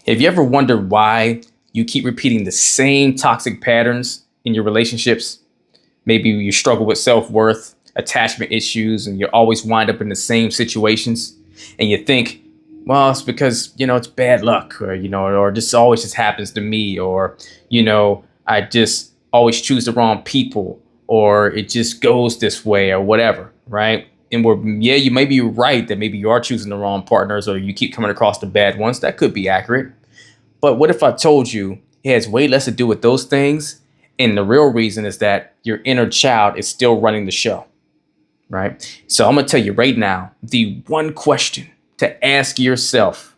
Have you ever wondered why you keep repeating the same toxic patterns in your relationships? Maybe you struggle with self worth, attachment issues, and you always wind up in the same situations. And you think, well, it's because, it's bad luck, or this always just happens to me, or, I just always choose the wrong people, or it just goes this way, or whatever, right? And yeah, you may be right that maybe you are choosing the wrong partners, or you keep coming across the bad ones. That could be accurate. But what if I told you it has way less to do with those things? And the real reason is that your inner child is still running the show, right? So I'm going to tell you right now the one question to ask yourself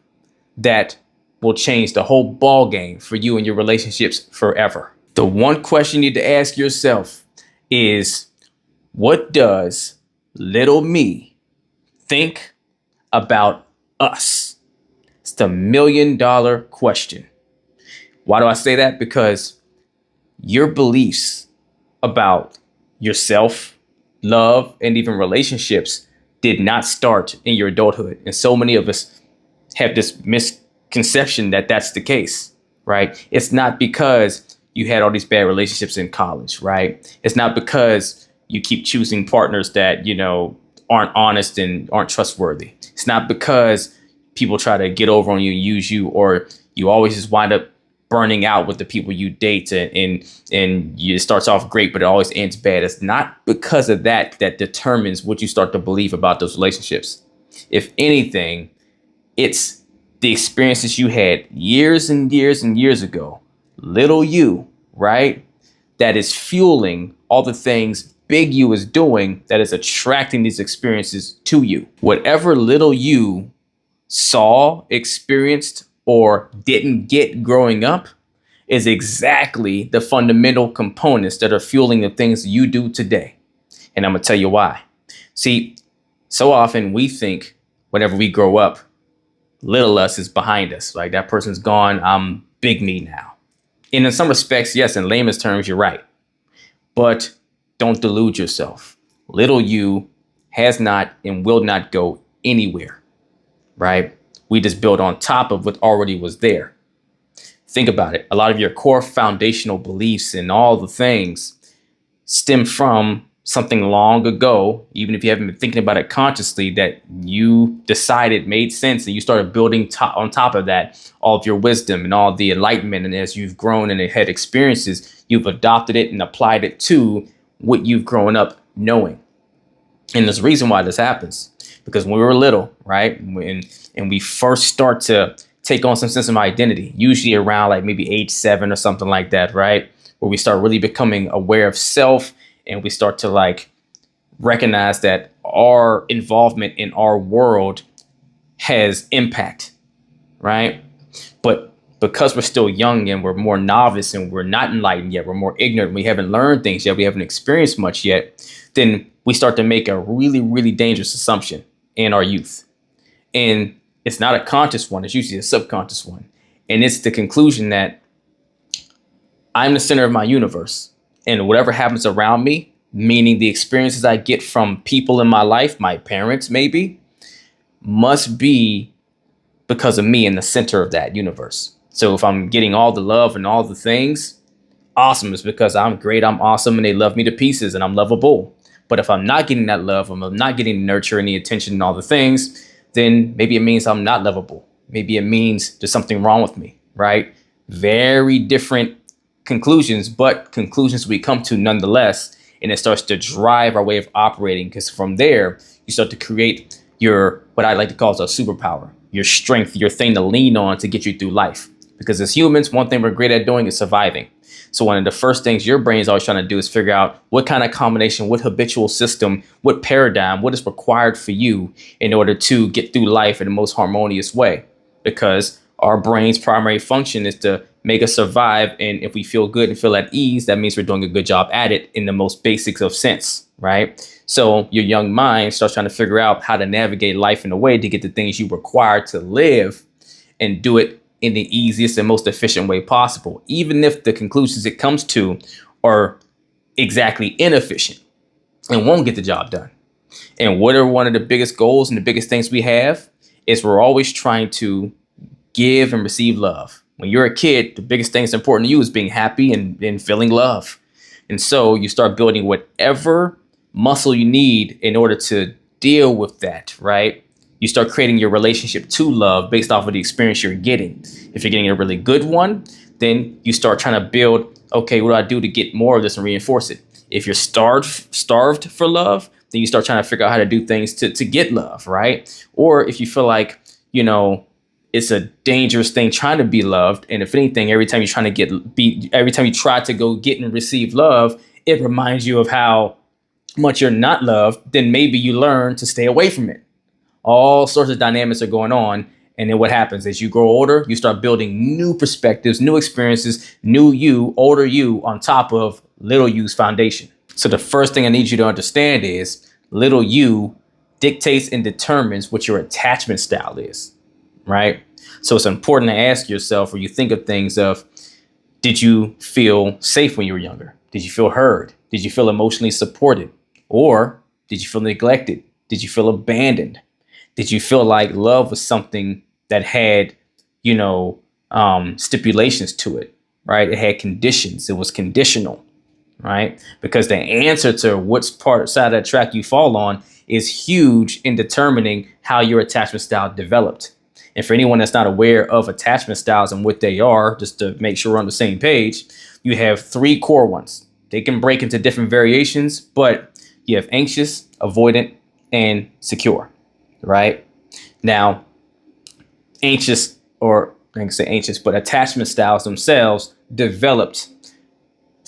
that will change the whole ball game for you and your relationships forever. The one question you need to ask yourself is, what does little me think about us? It's the $1,000,000 question. Why do I say that? Because your beliefs about yourself, love, and even relationships did not start in your adulthood. And so many of us have this misconception that that's the case, right? It's not because you had all these bad relationships in college, right? It's not because you keep choosing partners that, aren't honest and aren't trustworthy. It's not because people try to get over on you and use you, or you always just wind up burning out with the people you date, and it starts off great, but it always ends bad. It's not because of that determines what you start to believe about those relationships. If anything, it's the experiences you had years and years and years ago, little you, right? That is fueling all the things big you is doing, that is attracting these experiences to you. Whatever little you saw, experienced, or didn't get growing up is exactly the fundamental components that are fueling the things you do today. And I'm going to tell you why. See, so often we think whenever we grow up, little us is behind us. Like, that person's gone, I'm big me now. And in some respects, yes, in layman's terms, you're right. But don't delude yourself. Little you has not and will not go anywhere, right? We just build on top of what already was there. Think about it. A lot of your core foundational beliefs and all the things stem from something long ago, even if you haven't been thinking about it consciously, that you decided made sense, and you started building on top of that all of your wisdom and all the enlightenment. And as you've grown and had experiences, you've adopted it and applied it to what you've grown up knowing. And there's a reason why this happens, because when we were little, right, and we first start to take on some sense of identity, usually around like maybe age 7 or something like that, right, where we start really becoming aware of self, and we start to like recognize that our involvement in our world has impact, right? But because we're still young and we're more novice and we're not enlightened yet, we're more ignorant, we haven't learned things yet, we haven't experienced much yet, then we start to make a really, really dangerous assumption in our youth. And it's not a conscious one, it's usually a subconscious one. And it's the conclusion that I'm the center of my universe, and whatever happens around me, meaning the experiences I get from people in my life, my parents maybe, must be because of me in the center of that universe. So if I'm getting all the love and all the things, awesome. It's because I'm great, I'm awesome, and they love me to pieces, and I'm lovable. But if I'm not getting that love, I'm not getting the nurture and the attention and all the things, then maybe it means I'm not lovable. Maybe it means there's something wrong with me, right? Very different conclusions, but conclusions we come to nonetheless. And it starts to drive our way of operating, because from there, you start to create your, what I like to call, a superpower, your strength, your thing to lean on to get you through life. Because as humans, one thing we're great at doing is surviving. So one of the first things your brain is always trying to do is figure out what kind of combination, what habitual system, what paradigm, what is required for you in order to get through life in the most harmonious way. Because our brain's primary function is to make us survive. And if we feel good and feel at ease, that means we're doing a good job at it in the most basics of sense, right? So your young mind starts trying to figure out how to navigate life in a way to get the things you require to live, and do it in the easiest and most efficient way possible, even if the conclusions it comes to are exactly inefficient and won't get the job done. And what are one of the biggest goals and the biggest things we have is we're always trying to give and receive love. When you're a kid, the biggest thing that's important to you is being happy and feeling love. And so you start building whatever muscle you need in order to deal with that, right? You start creating your relationship to love based off of the experience you're getting. If you're getting a really good one, then you start trying to build, okay, what do I do to get more of this and reinforce it? If you're starved for love, then you start trying to figure out how to do things to get love, right? Or if you feel like, it's a dangerous thing trying to be loved. And if anything, every time you're trying to every time you try to go get and receive love, it reminds you of how much you're not loved, then maybe you learn to stay away from it. All sorts of dynamics are going on. And then what happens as you grow older, you start building new perspectives, new experiences, new you, older you on top of little you's foundation. So the first thing I need you to understand is little you dictates and determines what your attachment style is, right? So it's important to ask yourself, or you think of things of, did you feel safe when you were younger? Did you feel heard? Did you feel emotionally supported? Or did you feel neglected? Did you feel abandoned? Did you feel like love was something that had, stipulations to it, right? It had conditions. It was conditional, right? Because the answer to which side of that track you fall on is huge in determining how your attachment style developed. And for anyone that's not aware of attachment styles and what they are, just to make sure we're on the same page, you have 3 core ones. They can break into different variations, but you have anxious, avoidant, and secure, right? Now, anxious, or I can say anxious, but attachment styles themselves developed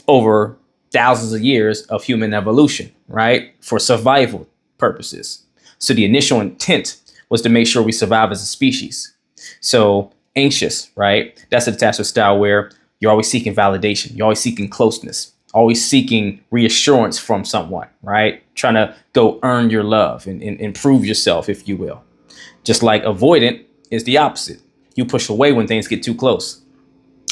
over thousands of years of human evolution, right? For survival purposes. So the initial intent was to make sure we survive as a species. So anxious, right? That's an attachment style where you're always seeking validation. You're always seeking closeness, always seeking reassurance from someone, right? Trying to go earn your love and improve yourself, if you will. Just like avoidant is the opposite. You push away when things get too close.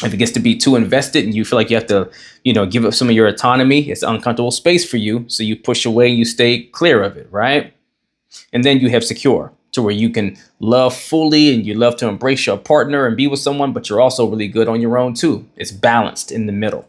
If it gets to be too invested and you feel like you have to, give up some of your autonomy, it's an uncomfortable space for you. So you push away and you stay clear of it, right? And then you have secure, to where you can love fully and you love to embrace your partner and be with someone, but you're also really good on your own too. It's balanced in the middle.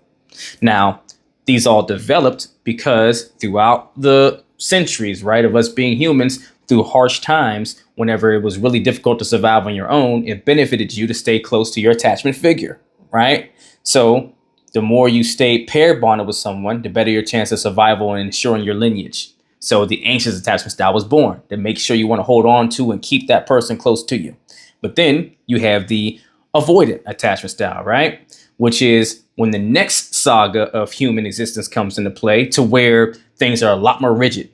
Now, these all developed because throughout the centuries, right, of us being humans, through harsh times, whenever it was really difficult to survive on your own, it benefited you to stay close to your attachment figure, right? So the more you stay pair bonded with someone, the better your chance of survival and ensuring your lineage. So the anxious attachment style was born to make sure you want to hold on to and keep that person close to you. But then you have the avoidant attachment style, right? Which is when the next saga of human existence comes into play, to where things are a lot more rigid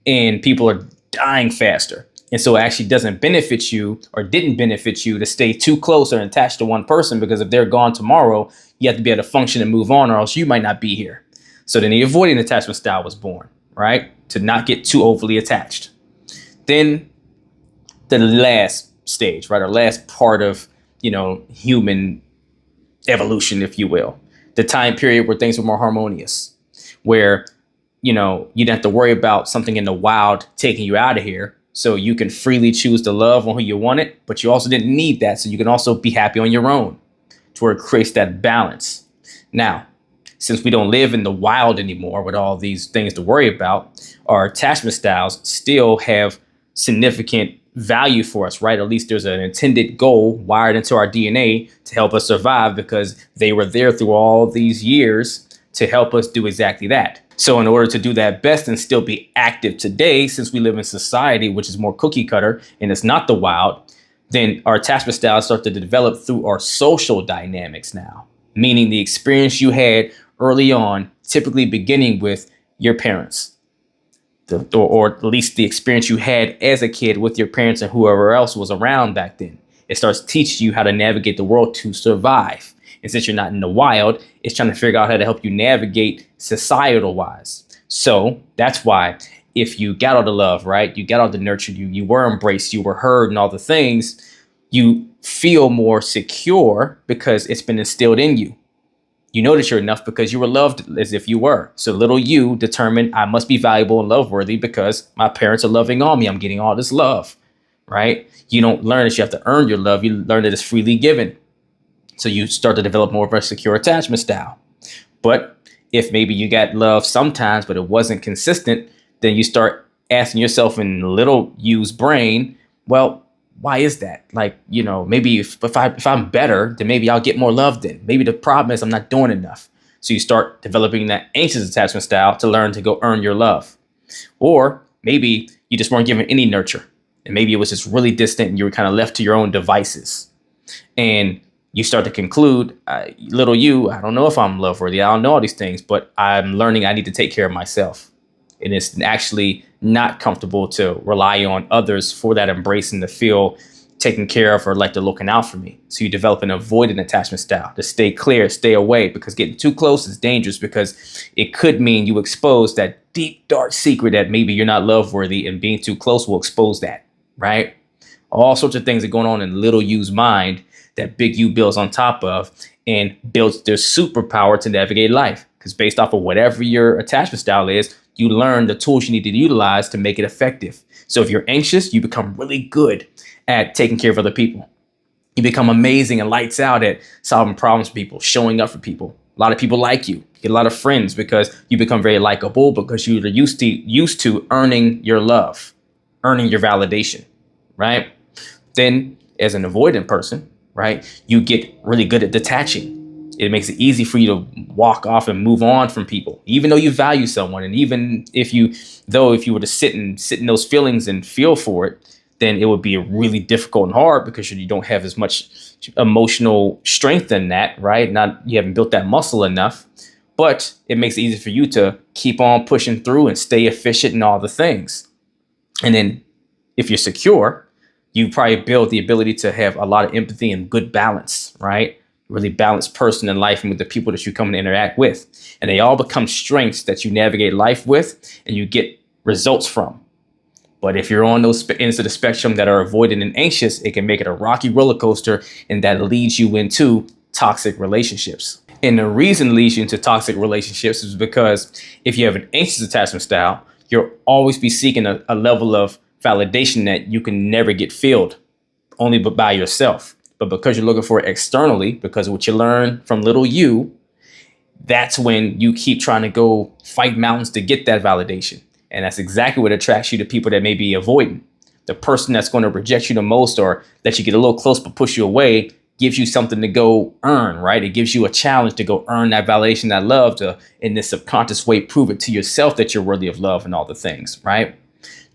and people are dying faster. And so it actually doesn't benefit you, or didn't benefit you, to stay too close or attached to one person, because if they're gone tomorrow, you have to be able to function and move on, or else you might not be here. So then the avoidant attachment style was born, right? To not get too overly attached. Then the last stage, right? Or last part of, human evolution, if you will. The time period where things were more harmonious, where, you didn't have to worry about something in the wild taking you out of here. So you can freely choose to love on who you wanted, but you also didn't need that. So you can also be happy on your own, to where it creates that balance. Now, since we don't live in the wild anymore with all these things to worry about, our attachment styles still have significant value for us, right? At least there's an intended goal wired into our DNA to help us survive, because they were there through all these years to help us do exactly that. So in order to do that best and still be active today, since we live in society which is more cookie cutter and it's not the wild, then our attachment styles start to develop through our social dynamics now, meaning the experience you had early on, typically beginning with your parents, or at least the experience you had as a kid with your parents and whoever else was around back then. It starts teaching you how to navigate the world to survive. And since you're not in the wild, it's trying to figure out how to help you navigate societal wise. So that's why if you got all the love, right, you got all the nurture, you were embraced, you were heard, and all the things, you feel more secure because it's been instilled in you. You know that you're enough because you were loved as if you were. So little you determined, I must be valuable and love worthy because my parents are loving on me. I'm getting all this love, right? You don't learn that you have to earn your love. You learn that it's freely given. So you start to develop more of a secure attachment style. But if maybe you got love sometimes, but it wasn't consistent, then you start asking yourself in little U's brain, well, why is that? Like, maybe if I'm better, then maybe I'll get more love then. Maybe the problem is I'm not doing enough. So you start developing that anxious attachment style to learn to go earn your love. Or maybe you just weren't given any nurture. And maybe it was just really distant and you were kind of left to your own devices. And you start to conclude, little you, I don't know if I'm love worthy. I don't know all these things, but I'm learning I need to take care of myself. And it's actually not comfortable to rely on others for that embrace and to feel taken care of or like they're looking out for me. So you develop an avoidant attachment style to stay clear, stay away, because getting too close is dangerous because it could mean you expose that deep, dark secret that maybe you're not love worthy, and being too close will expose that, right? All sorts of things are going on in little U's mind that big U builds on top of and builds their superpower to navigate life. Because based off of whatever your attachment style is, you learn the tools you need to utilize to make it effective. So if you're anxious, you become really good at taking care of other people. You become amazing and lights out at solving problems for people, showing up for people. A lot of people like you. You get a lot of friends because you become very likable, because you're used to earning your love, earning your validation, right? Then as an avoidant person, right, you get really good at detaching. It makes it easy for you to walk off and move on from people, even though you value someone. And even if you were to sit in those feelings and feel for it, then it would be really difficult and hard because you don't have as much emotional strength in that, right? You haven't built that muscle enough, but it makes it easy for you to keep on pushing through and stay efficient in all the things. And then if you're secure, you probably build the ability to have a lot of empathy and good balance, right? Really balanced person in life and with the people that you come to interact with. And they all become strengths that you navigate life with and you get results from. But if you're on those ends of the spectrum that are avoidant and anxious, it can make it a rocky roller coaster, and that leads you into toxic relationships. And the reason it leads you into toxic relationships is because if you have an anxious attachment style, you'll always be seeking a level of validation that you can never get filled only but by yourself. But because you're looking for it externally, because of what you learn from little you, that's when you keep trying to go fight mountains to get that validation. And that's exactly what attracts you to people that may be avoidant. The person that's going to reject you the most or let you get a little close but push you away gives you something to go earn, right? It gives you a challenge to go earn that validation, that love, to in this subconscious way prove it to yourself that you're worthy of love and all the things, right?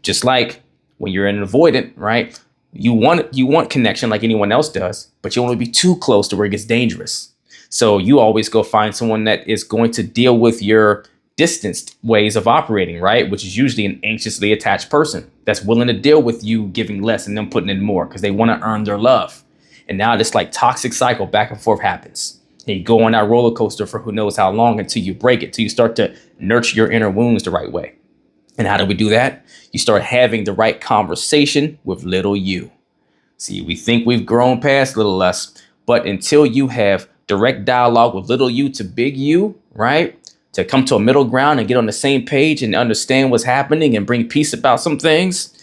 Just like when you're an avoidant, right? You want connection like anyone else does, but you don't want to be too close to where it gets dangerous. So you always go find someone that is going to deal with your distanced ways of operating, right? Which is usually an anxiously attached person that's willing to deal with you giving less and them putting in more because they want to earn their love. And now this like toxic cycle back and forth happens. And you go on that roller coaster for who knows how long until you break it, till you start to nurture your inner wounds the right way. And how do we do that? You start having the right conversation with little you. See, we think we've grown past little us, but until you have direct dialogue with little you to big you, right? To come to a middle ground and get on the same page and understand what's happening and bring peace about some things,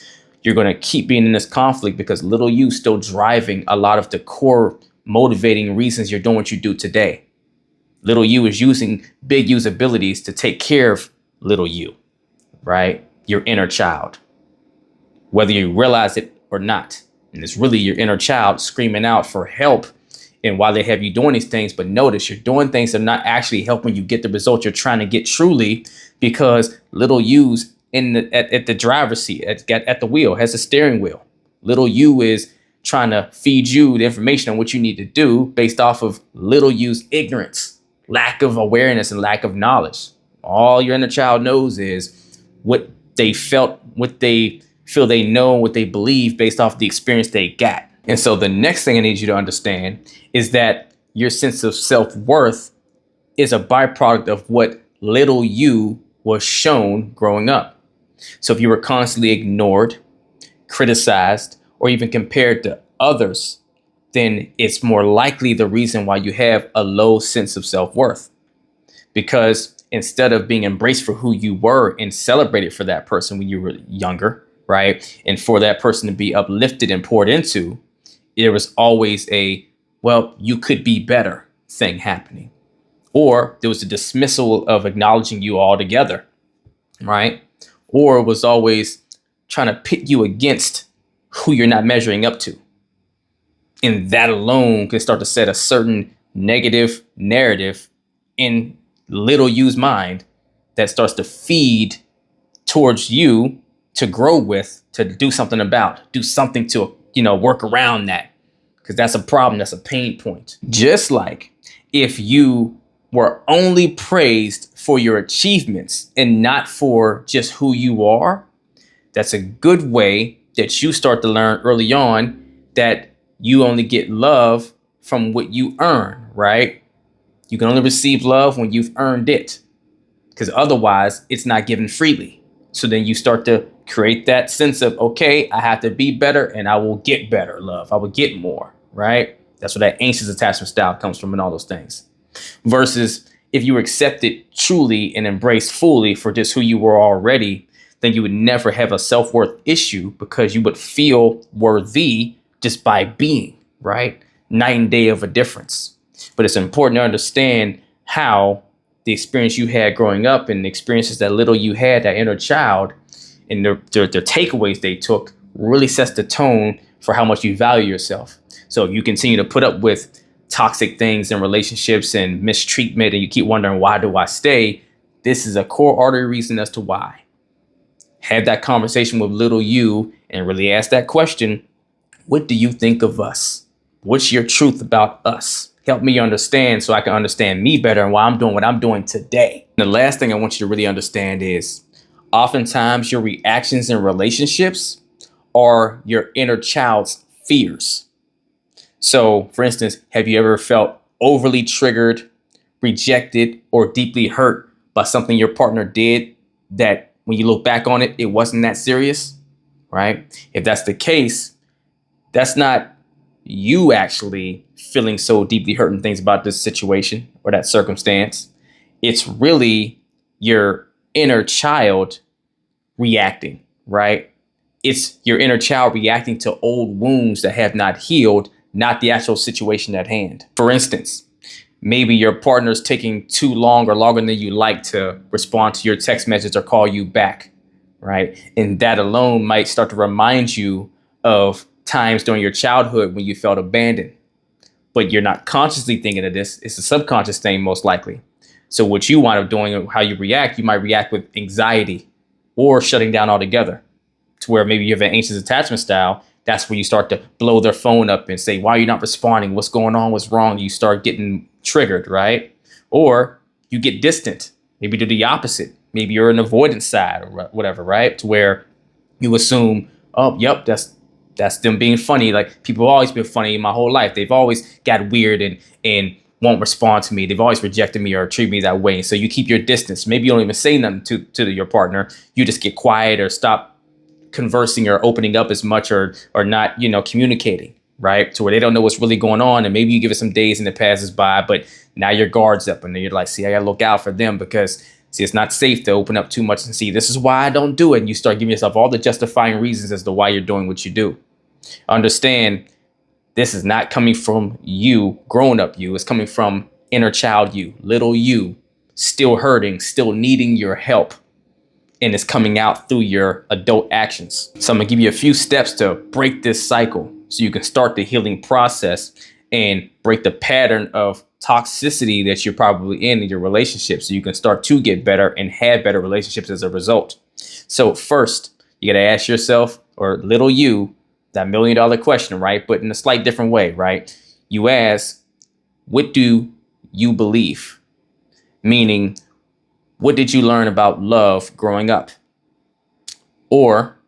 you're going to keep being in this conflict because little you still driving a lot of the core motivating reasons you're doing what you do today. Little you is using big U's abilities to take care of little you, right? Your inner child, whether you realize it or not. And it's really your inner child screaming out for help. And while they have you doing these things, but notice you're doing things that are not actually helping you get the result you're trying to get truly, because little U's at the driver's seat, at the wheel, has a steering wheel. Little you is trying to feed you the information on what you need to do based off of little U's ignorance, lack of awareness, and lack of knowledge. All your inner child knows is what they felt, what they feel they know, what they believe based off the experience they got. And so the next thing I need you to understand is that your sense of self-worth is a byproduct of what little you was shown growing up. So if you were constantly ignored, criticized, or even compared to others, then it's more likely the reason why you have a low sense of self-worth. Because instead of being embraced for who you were and celebrated for that person when you were younger, right? And for that person to be uplifted and poured into, there was always a, well, you could be better thing happening. Or there was a dismissal of acknowledging you altogether, right? Or it was always trying to pit you against who you're not measuring up to. And that alone can start to set a certain negative narrative in little U's mind that starts to feed towards you to grow with, to do something about, do something to, work around that. Because that's a problem, that's a pain point. Just like if you were only praised for your achievements and not for just who you are, that's a good way that you start to learn early on that you only get love from what you earn, right? You can only receive love when you've earned it, because otherwise it's not given freely. So then you start to create that sense of, okay, I have to be better and I will get better love. I will get more, right? That's where that anxious attachment style comes from and all those things. Versus if you were accepted truly and embraced fully for just who you were already, then you would never have a self-worth issue because you would feel worthy just by being, right? Night and day of a difference. But it's important to understand how the experience you had growing up and the experiences that little you had, that inner child, and their takeaways they took really sets the tone for how much you value yourself. So if you continue to put up with toxic things in relationships and mistreatment, and you keep wondering, why do I stay? This is a core artery reason as to why. Have that conversation with little you and really ask that question. What do you think of us? What's your truth about us? Help me understand so I can understand me better and why I'm doing what I'm doing today. And the last thing I want you to really understand is oftentimes your reactions in relationships are your inner child's fears. So, for instance, have you ever felt overly triggered, rejected, or deeply hurt by something your partner did that when you look back on it, it wasn't that serious, right? If that's the case, that's not you actually feeling so deeply hurt and things about this situation or that circumstance. It's really your inner child reacting, right? It's your inner child reacting to old wounds that have not healed, not the actual situation at hand. For instance, maybe your partner's taking too long or longer than you like to respond to your text message or call you back, right? And that alone might start to remind you of times during your childhood when you felt abandoned. But you're not consciously thinking of this. It's a subconscious thing, most likely. So what you wind up doing, how you react, you might react with anxiety or shutting down altogether, to where maybe you have an anxious attachment style. That's where you start to blow their phone up and say, why are you not responding? What's going on? What's wrong? You start getting triggered, right? Or you get distant. Maybe do the opposite. Maybe you're an avoidance side or whatever, right? To where you assume, oh, yep, that's them being funny. Like, people have always been funny my whole life. They've always got weird and won't respond to me. They've always rejected me or treat me that way. So you keep your distance. Maybe you don't even say nothing to your partner. You just get quiet or stop conversing or opening up as much or not, communicating, right? To where they don't know what's really going on. And maybe you give it some days and it passes by, but now your guard's up and then you're like, see, I gotta look out for them because see, it's not safe to open up too much and see, this is why I don't do it. And you start giving yourself all the justifying reasons as to why you're doing what you do. Understand, this is not coming from you, grown up you. It's coming from inner child you, little you, still hurting, still needing your help. And it's coming out through your adult actions. So I'm gonna give you a few steps to break this cycle so you can start the healing process and break the pattern of toxicity that you're probably in your relationship, so you can start to get better and have better relationships as a result. So first, you gotta ask yourself, or little you, that $1 million question, right? But in a slight different way, right? You ask, what do you believe? Meaning, what did you learn about love growing up? Or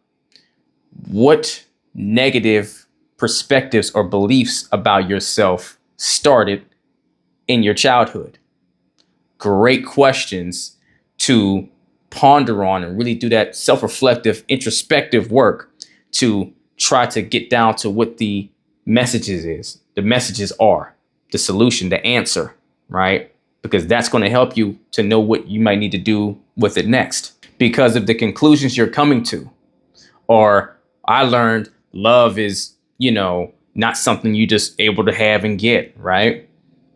what negative perspectives or beliefs about yourself started in your childhood? Great questions to ponder on and really do that self-reflective, introspective work to try to get down to what the messages are, the solution, the answer, right? Because that's going to help you to know what you might need to do with it next. Because of the conclusions you're coming to Or I learned love is, not something you just able to have and get, right?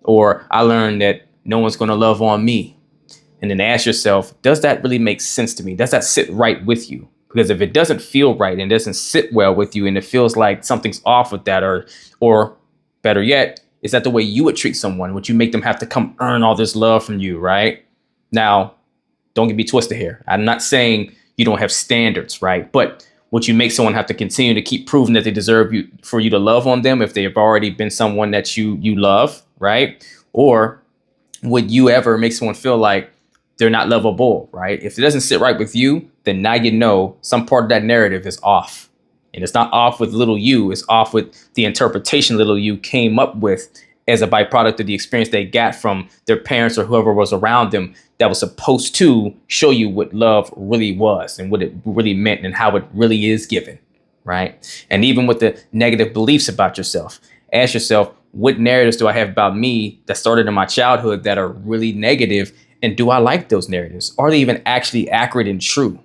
Or I learned that no one's going to love on me. And then ask yourself, does that really make sense to me? Does that sit right with you? Because if it doesn't feel right and doesn't sit well with you and it feels like something's off with that, or better yet, is that the way you would treat someone? Would you make them have to come earn all this love from you, right? Now, don't get me twisted here. I'm not saying you don't have standards, right? But would you make someone have to continue to keep proving that they deserve you for you to love on them if they have already been someone that you love, right? Or would you ever make someone feel like they're not lovable, right? If it doesn't sit right with you, then now you know some part of that narrative is off. And it's not off with little you, it's off with the interpretation little you came up with as a byproduct of the experience they got from their parents or whoever was around them that was supposed to show you what love really was and what it really meant and how it really is given, right? And even with the negative beliefs about yourself, ask yourself, what narratives do I have about me that started in my childhood that are really negative? And do I like those narratives? Are they even actually accurate and true,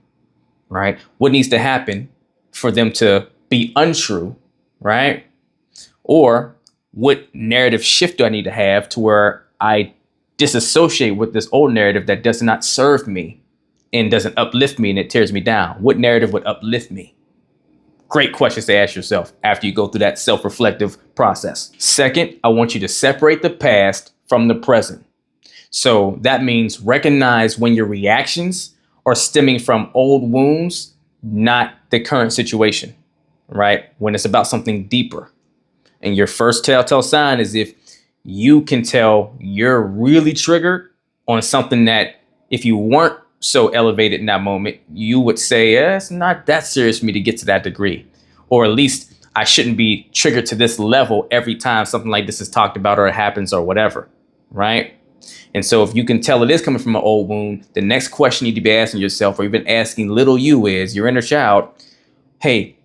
right? What needs to happen for them to be untrue, right? Or what narrative shift do I need to have to where I disassociate with this old narrative that does not serve me and doesn't uplift me and it tears me down? What narrative would uplift me? Great questions to ask yourself after you go through that self-reflective process. Second, I want you to separate the past from the present. So that means recognize when your reactions are stemming from old wounds, not the current situation, right? When it's about something deeper. And your first telltale sign is if you can tell you're really triggered on something that if you weren't so elevated in that moment, you would say, it's not that serious for me to get to that degree. Or at least I shouldn't be triggered to this level every time something like this is talked about or it happens or whatever, right? And so if you can tell it is coming from an old wound, the next question you need to be asking yourself or even asking little you is your inner child, hey,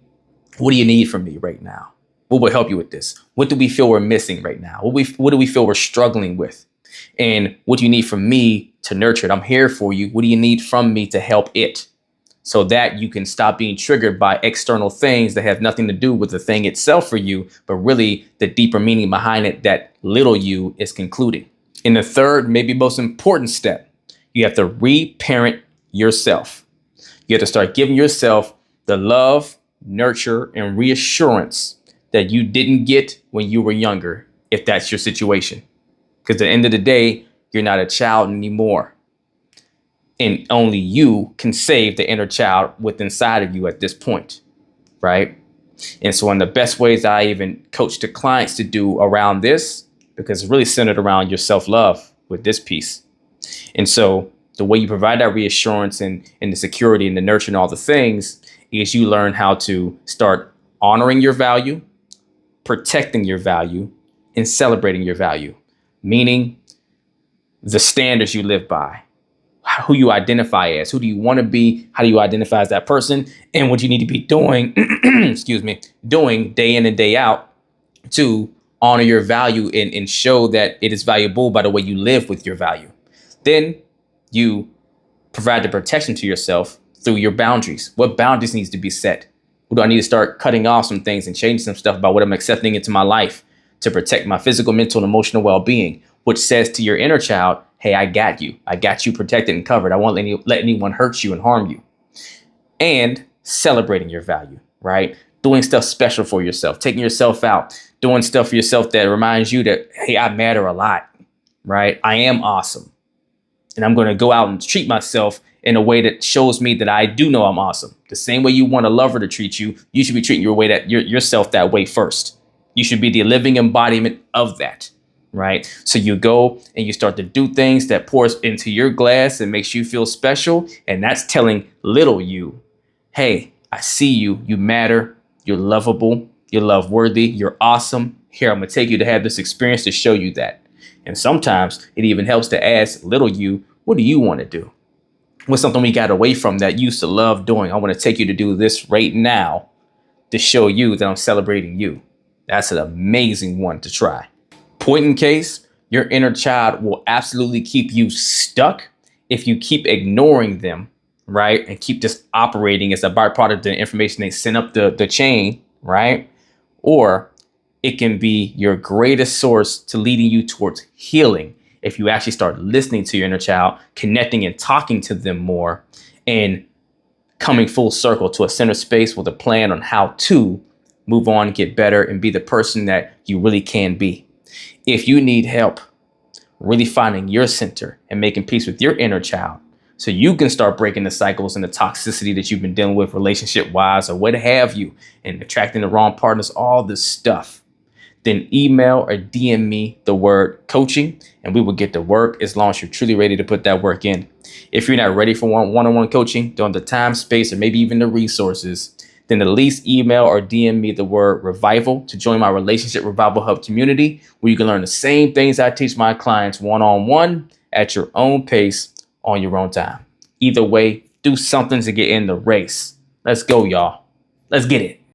what do you need from me right now? What will help you with this? What do we feel we're missing right now? What do we feel we're struggling with? And what do you need from me to nurture it? I'm here for you. What do you need from me to help it? So that you can stop being triggered by external things that have nothing to do with the thing itself for you, but really the deeper meaning behind it that little you is concluding. In the third, maybe most important step, you have to reparent yourself. You have to start giving yourself the love, nurture, and reassurance that you didn't get when you were younger, if that's your situation. Because at the end of the day, you're not a child anymore. And only you can save the inner child within inside of you at this point, right? And so one of the best ways I even coach the clients to do around this, because it's really centered around your self-love with this piece. And so the way you provide that reassurance and the security and the nurture and all the things is you learn how to start honoring your value, protecting your value, and celebrating your value, meaning the standards you live by, who you identify as, who do you want to be, how do you identify as that person, and what you need to be doing, doing day in and day out to honor your value and show that it is valuable by the way you live with your value. Then you provide the protection to yourself through your boundaries. What boundaries needs to be set? Do I need to start cutting off some things and changing some stuff about what I'm accepting into my life to protect my physical, mental, and emotional well-being, which says to your inner child, hey, I got you. I got you protected and covered. I won't let anyone hurt you and harm you. And celebrating your value, right? Doing stuff special for yourself, taking yourself out, doing stuff for yourself that reminds you that, hey, I matter a lot, right? I am awesome. And I'm going to go out and treat myself in a way that shows me that I do know I'm awesome. The same way you want a lover to treat you, you should be treating yourself that way first. You should be the living embodiment of that, right? So you go and you start to do things that pours into your glass and makes you feel special. And that's telling little you, hey, I see you, you matter, you're lovable, you're love worthy, you're awesome. Here, I'm going to take you to have this experience to show you that. And sometimes it even helps to ask little you, what do you want to do? What's something we got away from that you used to love doing? I want to take you to do this right now to show you that I'm celebrating you. That's an amazing one to try. Point in case, your inner child will absolutely keep you stuck if you keep ignoring them right? And keep this operating as a byproduct of the information they send up the chain, right? Or it can be your greatest source to leading you towards healing if you actually start listening to your inner child, connecting and talking to them more, and coming full circle to a center space with a plan on how to move on, get better, and be the person that you really can be. If you need help really finding your center and making peace with your inner child so you can start breaking the cycles and the toxicity that you've been dealing with relationship wise or what have you, and attracting the wrong partners, all this stuff, then email or DM me the word coaching and we will get to work as long as you're truly ready to put that work in. If you're not ready for one-on-one coaching, don't have the time, space, or maybe even the resources, then at least email or DM me the word revival to join my Relationship Revival Hub community, where you can learn the same things I teach my clients one-on-one at your own pace on your own time. Either way, do something to get in the race. Let's go, y'all. Let's get it.